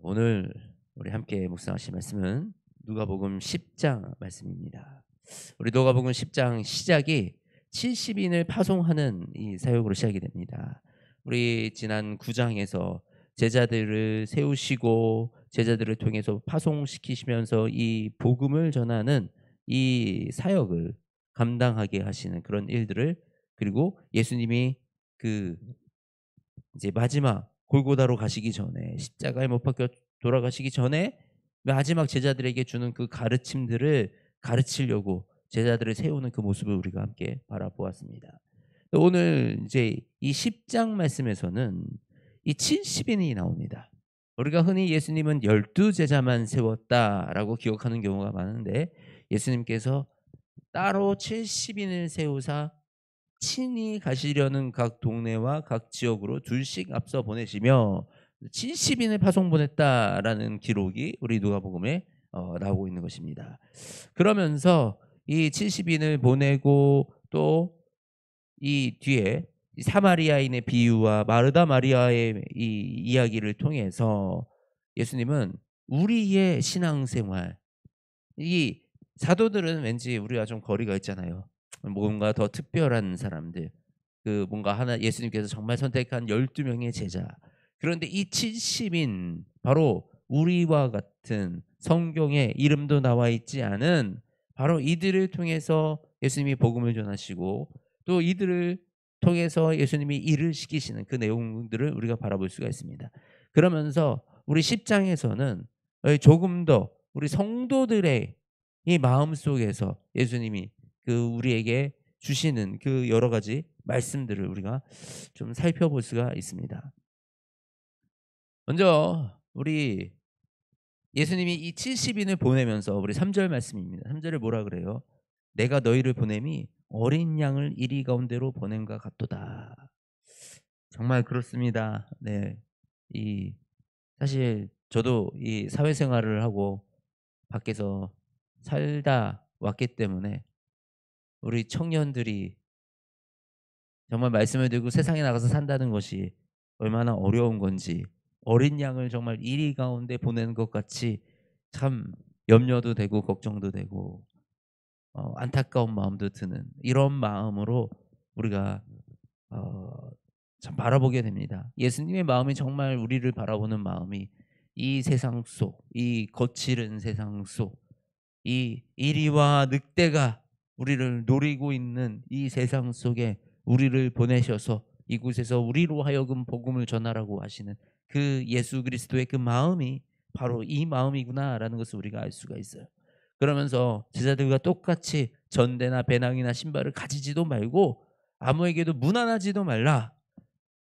오늘 우리 함께 묵상하실 말씀은 누가복음 10장 말씀입니다. 우리 누가복음 10장 시작이 70인을 파송하는 이 사역으로 시작이 됩니다. 우리 지난 9장에서 제자들을 세우시고 제자들을 통해서 파송시키시면서 이 복음을 전하는 이 사역을 감당하게 하시는 그런 일들을, 그리고 예수님이 그 이제 마지막 골고다로 가시기 전에, 십자가에 못 박혀 돌아가시기 전에 마지막 제자들에게 주는 그 가르침들을 가르치려고 제자들을 세우는 그 모습을 우리가 함께 바라보았습니다. 오늘 이제 이 10장 말씀에서는 이 70인이 나옵니다. 우리가 흔히 예수님은 12 제자만 세웠다라고 기억하는 경우가 많은데, 예수님께서 따로 70인을 세우사 친히 가시려는 각 동네와 각 지역으로 둘씩 앞서 보내시며 70인을 파송 보냈다라는 기록이 우리 누가복음에 나오고 있는 것입니다. 그러면서 이 70인을 보내고 또 이 뒤에 이 사마리아인의 비유와 마르다 마리아의 이 이야기를 통해서 예수님은 우리의 신앙생활, 이 사도들은 왠지 우리와 좀 거리가 있잖아요. 뭔가 더 특별한 사람들, 그 뭔가 하나 예수님께서 정말 선택한 12 명의 제자. 그런데 이 70인, 바로 우리와 같은 성경에 이름도 나와 있지 않은 바로 이들을 통해서 예수님이 복음을 전하시고 또 이들을 통해서 예수님이 일을 시키시는 그 내용들을 우리가 바라볼 수가 있습니다. 그러면서 우리 10장에서는 조금 더 우리 성도들의 이 마음속에서 예수님이 그 우리에게 주시는 그 여러 가지 말씀들을 우리가 좀 살펴볼 수가 있습니다. 먼저 우리 예수님이 이 70인을 보내면서 우리 3절 말씀입니다. 3 절에 뭐라 그래요? "내가 너희를 보냄이 어린 양을 이리 가운데로 보냄과 같도다." 정말 그렇습니다. 네. 이 사실 저도 이 사회생활을 하고 밖에서 살다 왔기 때문에 우리 청년들이 정말 말씀을 듣고 세상에 나가서 산다는 것이 얼마나 어려운 건지, 어린 양을 정말 이리 가운데 보내는 것 같이 참 염려도 되고 걱정도 되고 안타까운 마음도 드는 이런 마음으로 우리가 어 참 바라보게 됩니다. 예수님의 마음이 정말 우리를 바라보는 마음이 이 세상 속, 이 거칠은 세상 속, 이 이리와 늑대가 우리를 노리고 있는 이 세상 속에 우리를 보내셔서 이곳에서 우리로 하여금 복음을 전하라고 하시는 그 예수 그리스도의 그 마음이 바로 이 마음이구나라는 것을 우리가 알 수가 있어요. 그러면서 제자들과 똑같이 전대나 배낭이나 신발을 가지지도 말고 아무에게도 무난하지도 말라.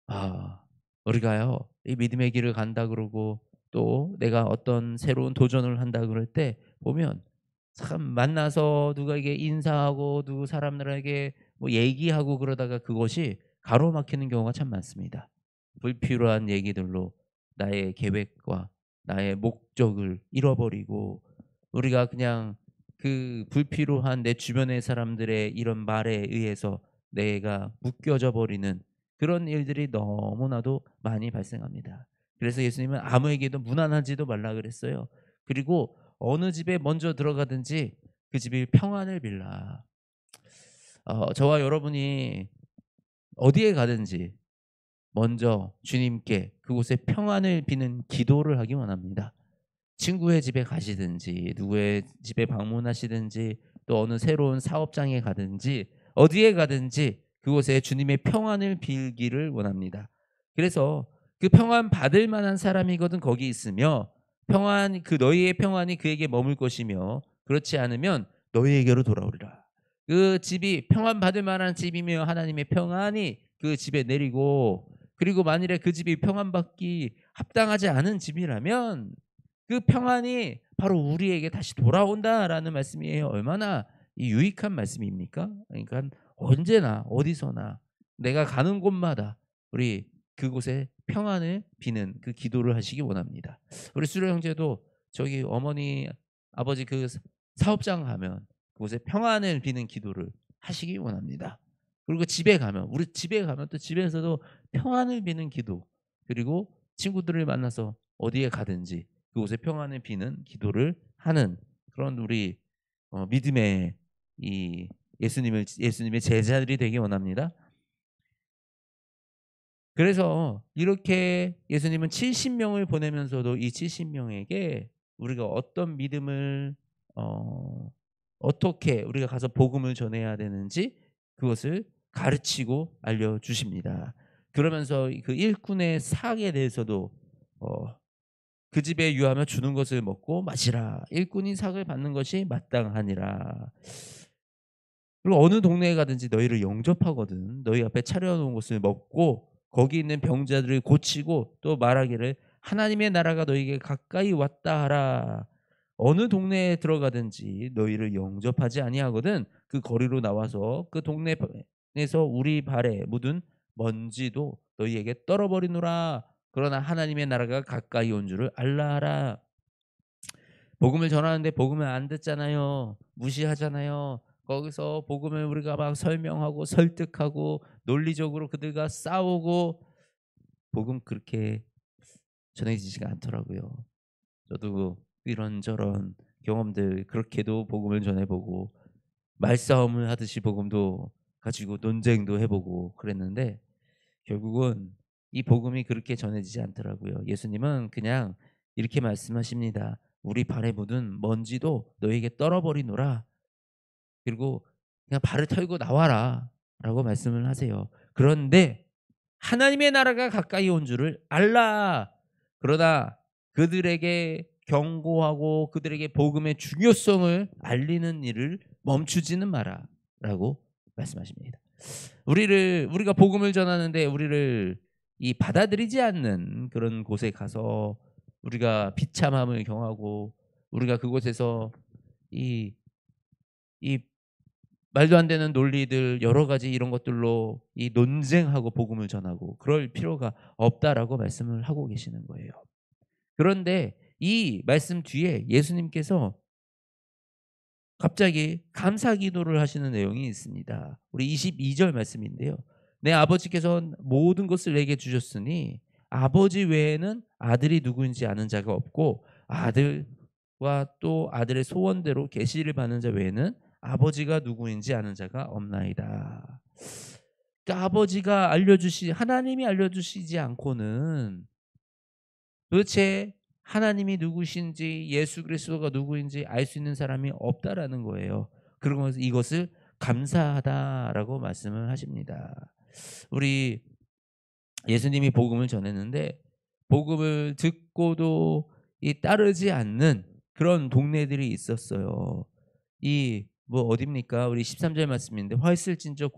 아, 우리가요, 이 믿음의 길을 간다 그러고 또 내가 어떤 새로운 도전을 한다 그럴 때 보면 참 만나서 누구에게 인사하고 누구 사람들에게 뭐 얘기하고 그러다가 그것이 가로막히는 경우가 참 많습니다. 불필요한 얘기들로 나의 계획과 나의 목적을 잃어버리고 우리가 그냥 그 불필요한 내 주변의 사람들의 이런 말에 의해서 내가 묶여져 버리는 그런 일들이 너무나도 많이 발생합니다. 그래서 예수님은 아무에게도 무난하지도 말라 그랬어요. 그리고 어느 집에 먼저 들어가든지 그 집이 평안을 빌라. 저와 여러분이 어디에 가든지 먼저 주님께 그곳에 평안을 비는 기도를 하기 원합니다. 친구의 집에 가시든지 누구의 집에 방문하시든지 또 어느 새로운 사업장에 가든지 어디에 가든지 그곳에 주님의 평안을 빌기를 원합니다. 그래서 그 평안 받을 만한 사람이거든 거기 있으며 평안, 그 너희의 평안이 그에게 머물 것이며 그렇지 않으면 너희에게로 돌아오리라. 그 집이 평안 받을 만한 집이며 하나님의 평안이 그 집에 내리고, 그리고 만일에 그 집이 평안받기 합당하지 않은 집이라면 그 평안이 바로 우리에게 다시 돌아온다라는 말씀이에요. 얼마나 이 유익한 말씀입니까? 그러니까 언제나 어디서나 내가 가는 곳마다 우리 그곳에 평안을 비는 그 기도를 하시기 원합니다. 우리 수로 형제도 저기 어머니 아버지 그 사업장 가면 그곳에 평안을 비는 기도를 하시기 원합니다. 그리고 집에 가면, 우리 집에 가면 또 집에서도 평안을 비는 기도, 그리고 친구들을 만나서 어디에 가든지 그곳에 평안을 비는 기도를 하는 그런 우리 믿음의 이 예수님의 제자들이 되기 원합니다. 그래서 이렇게 예수님은 70 명을 보내면서도 이 70 명에게 우리가 어떤 믿음을 어떻게 우리가 가서 복음을 전해야 되는지 그것을 가르치고 알려 주십니다. 그러면서 그 일꾼의 사학에 대해서도 어 "그 집에 유하며 주는 것을 먹고 마시라. 일꾼이 삭을 받는 것이 마땅하니라." 그리고 "어느 동네에 가든지 너희를 영접하거든 너희 앞에 차려 놓은 것을 먹고 거기 있는 병자들을 고치고 또 말하기를 하나님의 나라가 너희에게 가까이 왔다 하라. 어느 동네에 들어가든지 너희를 영접하지 아니하거든 그 거리로 나와서 그 동네에서 우리 발에 묻은 먼지도 너희에게 떨어버리노라. 그러나 하나님의 나라가 가까이 온 줄을 알라 하라." 복음을 전하는데 복음을 안 듣잖아요. 무시하잖아요. 거기서 복음을 우리가 막 설명하고 설득하고 논리적으로 그들과 싸우고 복음 그렇게 전해지지가 않더라고요. 저도 이런저런 경험들 그렇게도 복음을 전해보고 말싸움을 하듯이 복음도 가지고 논쟁도 해보고 그랬는데 결국은 이 복음이 그렇게 전해지지 않더라고요. 예수님은 그냥 이렇게 말씀하십니다. "우리 발에 묻은 먼지도 너에게 떨어버리노라. 그리고 그냥 발을 털고 나와라." 라고 말씀을 하세요. 그런데 하나님의 나라가 가까이 온 줄을 알라. 그러나 그들에게 경고하고 그들에게 복음의 중요성을 알리는 일을 멈추지는 마라. 라고 말씀하십니다. 우리가 복음을 전하는데 우리를 이 받아들이지 않는 그런 곳에 가서 우리가 비참함을 경하고 우리가 그곳에서 이 이 말도 안 되는 논리들 여러 가지 이런 것들로 이 논쟁하고 복음을 전하고 그럴 필요가 없다라고 말씀을 하고 계시는 거예요. 그런데 이 말씀 뒤에 예수님께서 갑자기 감사 기도를 하시는 내용이 있습니다. 우리 22절 말씀인데요. "내 아버지께서 모든 것을 내게 주셨으니 아버지 외에는 아들이 누구인지 아는 자가 없고 아들과 또 아들의 소원대로 계시를 받는 자 외에는 아버지가 누구인지 아는 자가 없나이다." 그러니까 하나님이 알려주시지 않고는 도대체 하나님이 누구신지 예수 그리스도가 누구인지 알 수 있는 사람이 없다라는 거예요. 그러면서 이것을 감사하다라고 말씀을 하십니다. 우리 예수님이 복음을 전했는데 복음을 듣고도 이 따르지 않는 그런 동네들이 있었어요. 이 뭐 어딥니까? 우리 13절 말씀인데 "화있을진저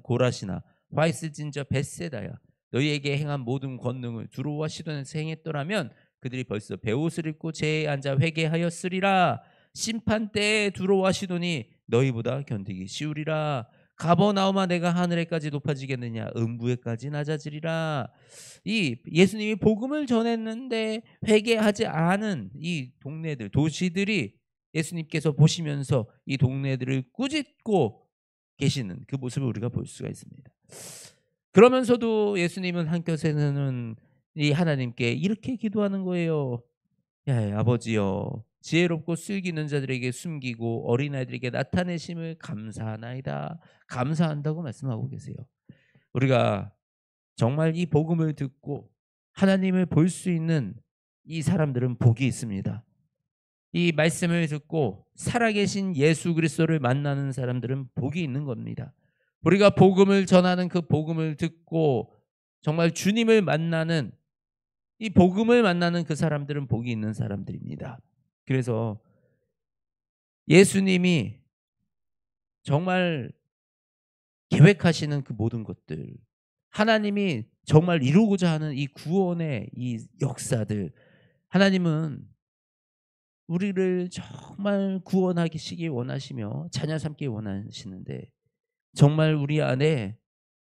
고라시나 화있을진저 벳세다야 너희에게 행한 모든 권능을 두로와 시돈에서 행했더라면 그들이 벌써 베옷을 입고 제에 앉아 회개하였으리라. 심판 때에 두로와 시돈이 너희보다 견디기 쉬우리라. 가버나움아 내가 하늘에까지 높아지겠느냐 음부에까지 낮아지리라." 이 예수님이 복음을 전했는데 회개하지 않은 이 동네들 도시들이 예수님께서 보시면서 이 동네들을 꾸짖고 계시는 그 모습을 우리가 볼 수가 있습니다. 그러면서도 예수님은 한켠에서는 이 하나님께 이렇게 기도하는 거예요. "야 아버지여 지혜롭고 슬기 있는 자들에게 숨기고 어린아이들에게 나타내심을 감사하나이다." 감사한다고 말씀하고 계세요. 우리가 정말 이 복음을 듣고 하나님을 볼 수 있는 이 사람들은 복이 있습니다. 이 말씀을 듣고 살아계신 예수 그리스도를 만나는 사람들은 복이 있는 겁니다. 우리가 복음을 전하는 그 복음을 듣고 정말 주님을 만나는 이 복음을 만나는 그 사람들은 복이 있는 사람들입니다. 그래서 예수님이 정말 계획하시는 그 모든 것들 하나님이 정말 이루고자 하는 이 구원의 이 역사들 하나님은 우리를 정말 구원하시기 원하시며 자녀 삼기 원하시는데 정말 우리 안에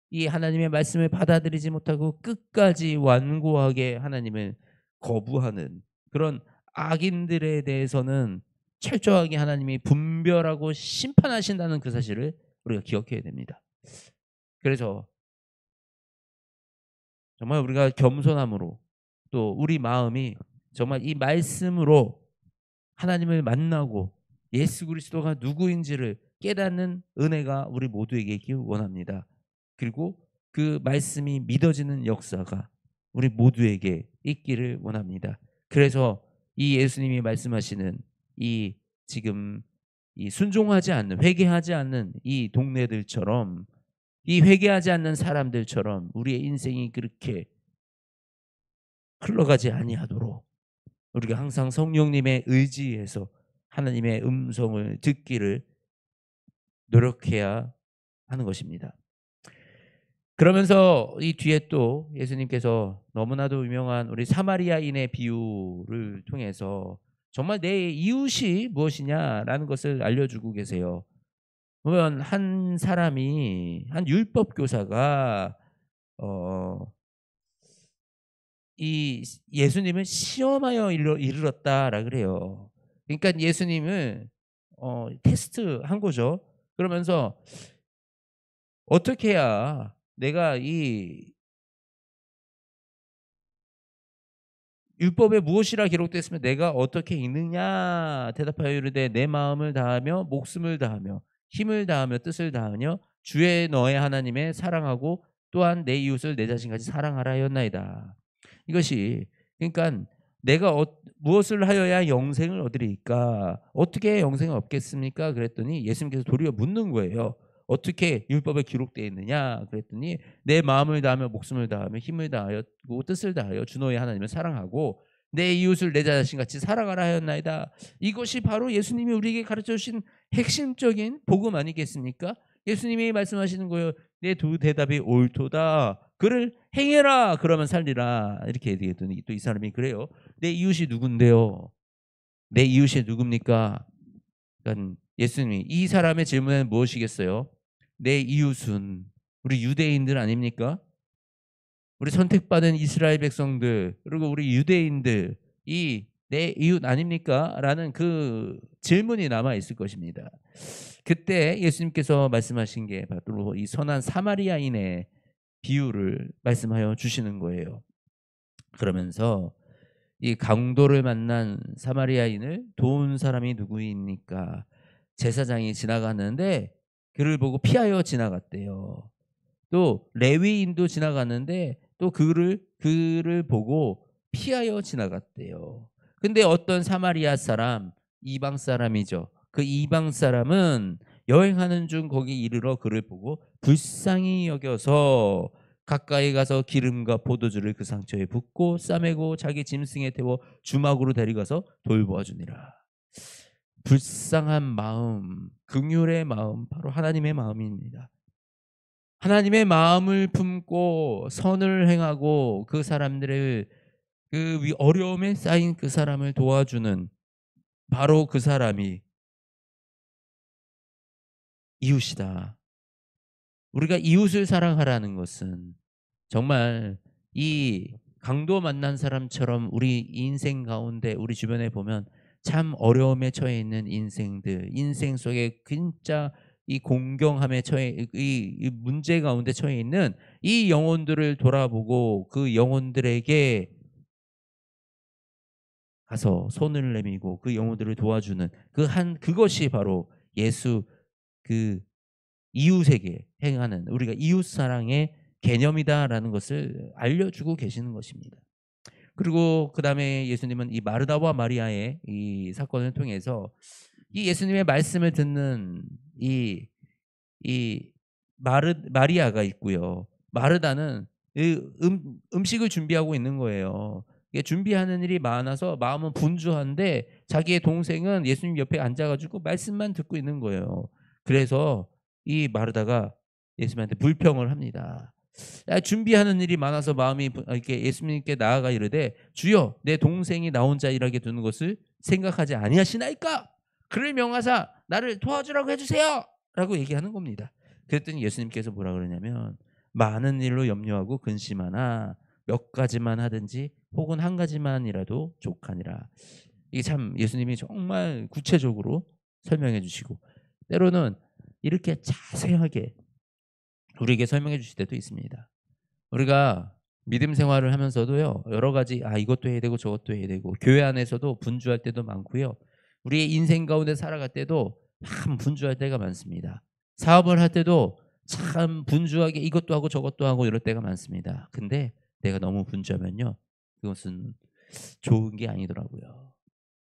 이 하나님의 말씀을 받아들이지 못하고 끝까지 완고하게 하나님을 거부하는 그런 악인들에 대해서는 철저하게 하나님이 분별하고 심판하신다는 그 사실을 우리가 기억해야 됩니다. 그래서 정말 우리가 겸손함으로 또 우리 마음이 정말 이 말씀으로 하나님을 만나고 예수 그리스도가 누구인지를 깨닫는 은혜가 우리 모두에게 있길 원합니다. 그리고 그 말씀이 믿어지는 역사가 우리 모두에게 있기를 원합니다. 그래서 이 예수님이 말씀하시는 이 지금 이 순종하지 않는, 회개하지 않는 이 동네들처럼, 이 회개하지 않는 사람들처럼 우리의 인생이 그렇게 흘러가지 아니하도록 우리가 항상 성령님의 의지에서 하나님의 음성을 듣기를 노력해야 하는 것입니다. 그러면서 이 뒤에 또 예수님께서 너무나도 유명한 우리 사마리아인의 비유를 통해서 정말 내 이웃이 무엇이냐라는 것을 알려주고 계세요. 보면 한 사람이, 한 율법 교사가 어 이 예수님을 시험하여 이르렀다라 그래요. 그러니까 예수님을 테스트한 거죠. 그러면서 어떻게 해야 내가 이 율법에 무엇이라 기록되었으면 내가 어떻게 읽느냐 대답하여 이르되 내 마음을 다하며 목숨을 다하며 힘을 다하며 뜻을 다하며 주의 너의 하나님의 사랑하고 또한 내 이웃을 내 자신같이 사랑하라 하였나이다. 이것이 그러니까 내가 무엇을 하여야 영생을 얻으리까? 어떻게 영생을 얻겠습니까? 그랬더니 예수님께서 도리어 묻는 거예요. 어떻게 율법에 기록되어 있느냐? 그랬더니 내 마음을 다하며 목숨을 다하며 힘을 다하여 뜻을 다하여 주 너의 하나님을 사랑하고 내 이웃을 내 자신같이 사랑하라 하였나이다. 이것이 바로 예수님이 우리에게 가르쳐 주신 핵심적인 복음 아니겠습니까? 예수님이 말씀하시는 거예요. 내 두 대답이 옳도다. 그를 행해라. 그러면 살리라. 이렇게 얘기했더니 또 이 사람이 그래요. 내 이웃이 누군데요? 내 이웃이 누굽니까? 그러니까 예수님이 이 사람의 질문에는 무엇이겠어요? 내 이웃은 우리 유대인들 아닙니까? 우리 선택받은 이스라엘 백성들 그리고 우리 유대인들 이 내 이웃 아닙니까? 라는 그 질문이 남아 있을 것입니다. 그때 예수님께서 말씀하신 게 바로 이 선한 사마리아인의 비유를 말씀하여 주시는 거예요. 그러면서 이 강도를 만난 사마리아인을 도운 사람이 누구입니까? 제사장이 지나갔는데 그를 보고 피하여 지나갔대요. 또 레위인도 지나갔는데 또 그를 보고 피하여 지나갔대요. 근데 어떤 사마리아 사람, 이방 사람이죠. 그 이방 사람은 여행하는 중 거기 이르러 그를 보고 불쌍히 여겨서 가까이 가서 기름과 포도주를 그 상처에 붓고 싸매고 자기 짐승에 태워 주막으로 데려가서 돌보아 주니라. 불쌍한 마음, 긍휼의 마음, 바로 하나님의 마음입니다. 하나님의 마음을 품고 선을 행하고 그 사람들을 그 어려움에 쌓인 그 사람을 도와주는 바로 그 사람이 이웃이다. 우리가 이웃을 사랑하라는 것은 정말 이 강도 만난 사람처럼 우리 인생 가운데 우리 주변에 보면 참 어려움에 처해 있는 인생들, 인생 속에 진짜 이 공경함에 처해 이 문제 가운데 처해 있는 이 영혼들을 돌아보고 그 영혼들에게 가서 손을 내밀고 그 영혼들을 도와주는 그것이 바로 예수 그 이웃에게 행하는 우리가 이웃 사랑의 개념이다라는 것을 알려주고 계시는 것입니다. 그리고 그다음에 예수님은 이 마르다와 마리아의 이 사건을 통해서 이 예수님의 말씀을 듣는 이 마리아가 있고요. 마르다는 음식을 준비하고 있는 거예요. 이게 준비하는 일이 많아서 마음은 분주한데 자기의 동생은 예수님 옆에 앉아가지고 말씀만 듣고 있는 거예요. 그래서 이 마르다가 예수님한테 불평을 합니다. 준비하는 일이 많아서 마음이 이렇게 예수님께 나아가 이르되 주여 내 동생이 나 혼자 일하게 두는 것을 생각하지 아니하시나이까? 그를 명하사 나를 도와주라고 해주세요 라고 얘기하는 겁니다. 그랬더니 예수님께서 뭐라 그러냐면 많은 일로 염려하고 근심하나 몇 가지만 하든지 혹은 한 가지만이라도 족하니라. 이게 참 예수님이 정말 구체적으로 설명해 주시고 때로는 이렇게 자세하게 우리에게 설명해 주실 때도 있습니다. 우리가 믿음 생활을 하면서도요. 여러 가지 이것도 해야 되고 저것도 해야 되고 교회 안에서도 분주할 때도 많고요. 우리의 인생 가운데 살아갈 때도 참 분주할 때가 많습니다. 사업을 할 때도 참 분주하게 이것도 하고 저것도 하고 이럴 때가 많습니다. 근데 내가 너무 분주하면요. 그것은 좋은 게 아니더라고요.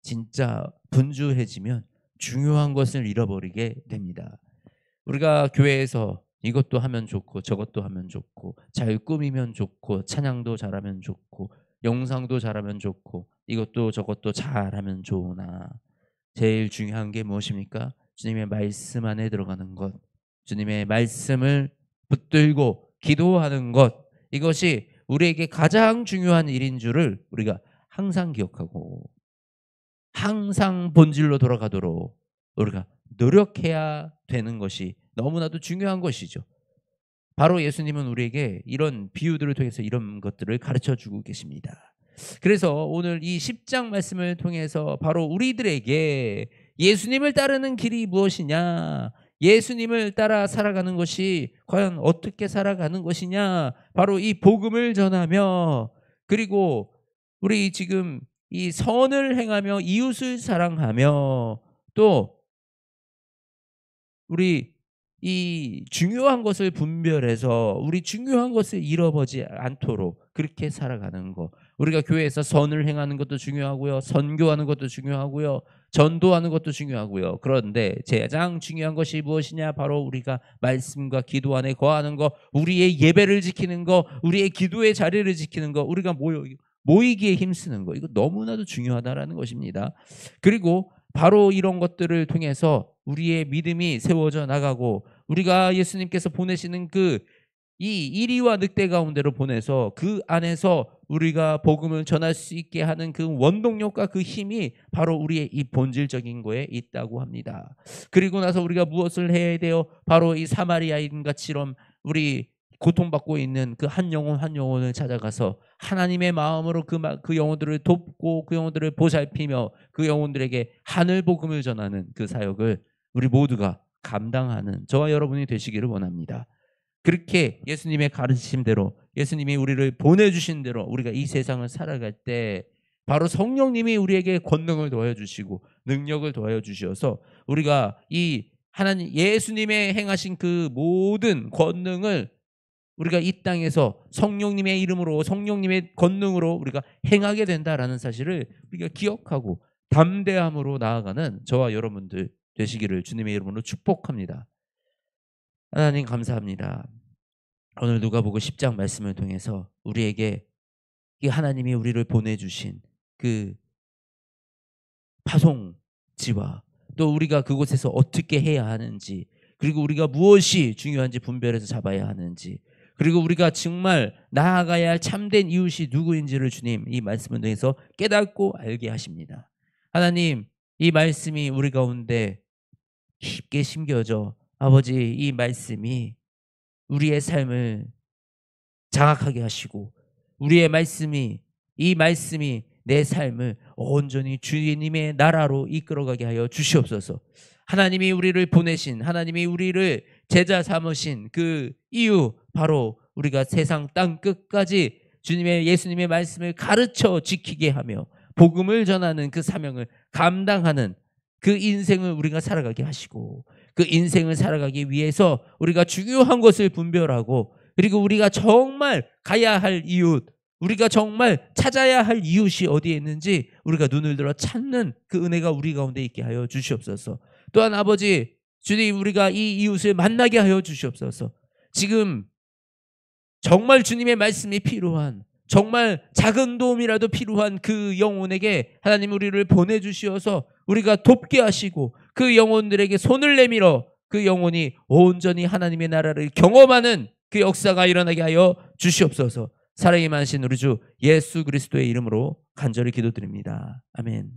진짜 분주해지면 중요한 것을 잃어버리게 됩니다. 우리가 교회에서 이것도 하면 좋고 저것도 하면 좋고 잘 꾸미면 좋고 찬양도 잘하면 좋고 영상도 잘하면 좋고 이것도 저것도 잘하면 좋으나 제일 중요한 게 무엇입니까? 주님의 말씀 안에 들어가는 것, 주님의 말씀을 붙들고 기도하는 것, 이것이 우리에게 가장 중요한 일인 줄을 우리가 항상 기억하고 항상 본질로 돌아가도록 우리가 노력해야 되는 것이 너무나도 중요한 것이죠. 바로 예수님은 우리에게 이런 비유들을 통해서 이런 것들을 가르쳐 주고 계십니다. 그래서 오늘 이 10장 말씀을 통해서 바로 우리들에게 예수님을 따르는 길이 무엇이냐, 예수님을 따라 살아가는 것이 과연 어떻게 살아가는 것이냐, 바로 이 복음을 전하며, 그리고 우리 지금 이 선을 행하며 이웃을 사랑하며, 또 우리 이 중요한 것을 분별해서 우리 중요한 것을 잃어버리지 않도록 그렇게 살아가는 거. 우리가 교회에서 선을 행하는 것도 중요하고요. 선교하는 것도 중요하고요. 전도하는 것도 중요하고요. 그런데 가장 중요한 것이 무엇이냐? 바로 우리가 말씀과 기도 안에 거하는 거, 우리의 예배를 지키는 거, 우리의 기도의 자리를 지키는 거, 우리가 모이기에 힘쓰는 거. 이거 너무나도 중요하다라는 것입니다. 그리고 바로 이런 것들을 통해서 우리의 믿음이 세워져 나가고, 우리가 예수님께서 보내시는 이 이리와 늑대 가운데로 보내서 그 안에서 우리가 복음을 전할 수 있게 하는 그 원동력과 그 힘이 바로 우리의 이 본질적인 거에 있다고 합니다. 그리고 나서 우리가 무엇을 해야 돼요? 바로 이 사마리아인같이럼 우리 고통받고 있는 그 한 영혼 한 영혼을 찾아가서 하나님의 마음으로 그 영혼들을 돕고 그 영혼들을 보살피며 그 영혼들에게 하늘 복음을 전하는 그 사역을 우리 모두가 감당하는 저와 여러분이 되시기를 원합니다. 그렇게 예수님의 가르치심대로, 예수님이 우리를 보내주신 대로 우리가 이 세상을 살아갈 때 바로 성령님이 우리에게 권능을 더해 주시고 능력을 더해 주셔서 우리가 이 하나님 예수님의 행하신 그 모든 권능을 우리가 이 땅에서 성령님의 이름으로 성령님의 권능으로 우리가 행하게 된다라는 사실을 우리가 기억하고 담대함으로 나아가는 저와 여러분들 되시기를 주님의 이름으로 축복합니다. 하나님 감사합니다. 오늘 누가복음 10장 말씀을 통해서 우리에게 이 하나님이 우리를 보내주신 그 파송지와 또 우리가 그곳에서 어떻게 해야 하는지, 그리고 우리가 무엇이 중요한지 분별해서 잡아야 하는지, 그리고 우리가 정말 나아가야 할 참된 이웃이 누구인지를 주님 이 말씀을 통해서 깨닫고 알게 하십니다. 하나님, 이 말씀이 우리 가운데 깊게 심겨져 아버지 이 말씀이 우리의 삶을 장악하게 하시고 우리의 이 말씀이 내 삶을 온전히 주님의 나라로 이끌어가게 하여 주시옵소서. 하나님이 우리를 보내신, 하나님이 우리를 제자 삼으신 그 이유, 바로 우리가 세상 땅 끝까지 예수님의 말씀을 가르쳐 지키게 하며 복음을 전하는 그 사명을 감당하는 그 인생을 우리가 살아가게 하시고, 그 인생을 살아가기 위해서 우리가 중요한 것을 분별하고, 그리고 우리가 정말 가야 할 이웃, 우리가 정말 찾아야 할 이웃이 어디에 있는지 우리가 눈을 들어 찾는 그 은혜가 우리 가운데 있게 하여 주시옵소서. 또한 아버지 주님, 우리가 이 이웃을 만나게 하여 주시옵소서. 지금 정말 주님의 말씀이 필요한, 정말 작은 도움이라도 필요한 그 영혼에게 하나님 우리를 보내주시어서 우리가 돕게 하시고 그 영혼들에게 손을 내밀어 그 영혼이 온전히 하나님의 나라를 경험하는 그 역사가 일어나게 하여 주시옵소서. 살아계신 우리 주 예수 그리스도의 이름으로 간절히 기도드립니다. 아멘.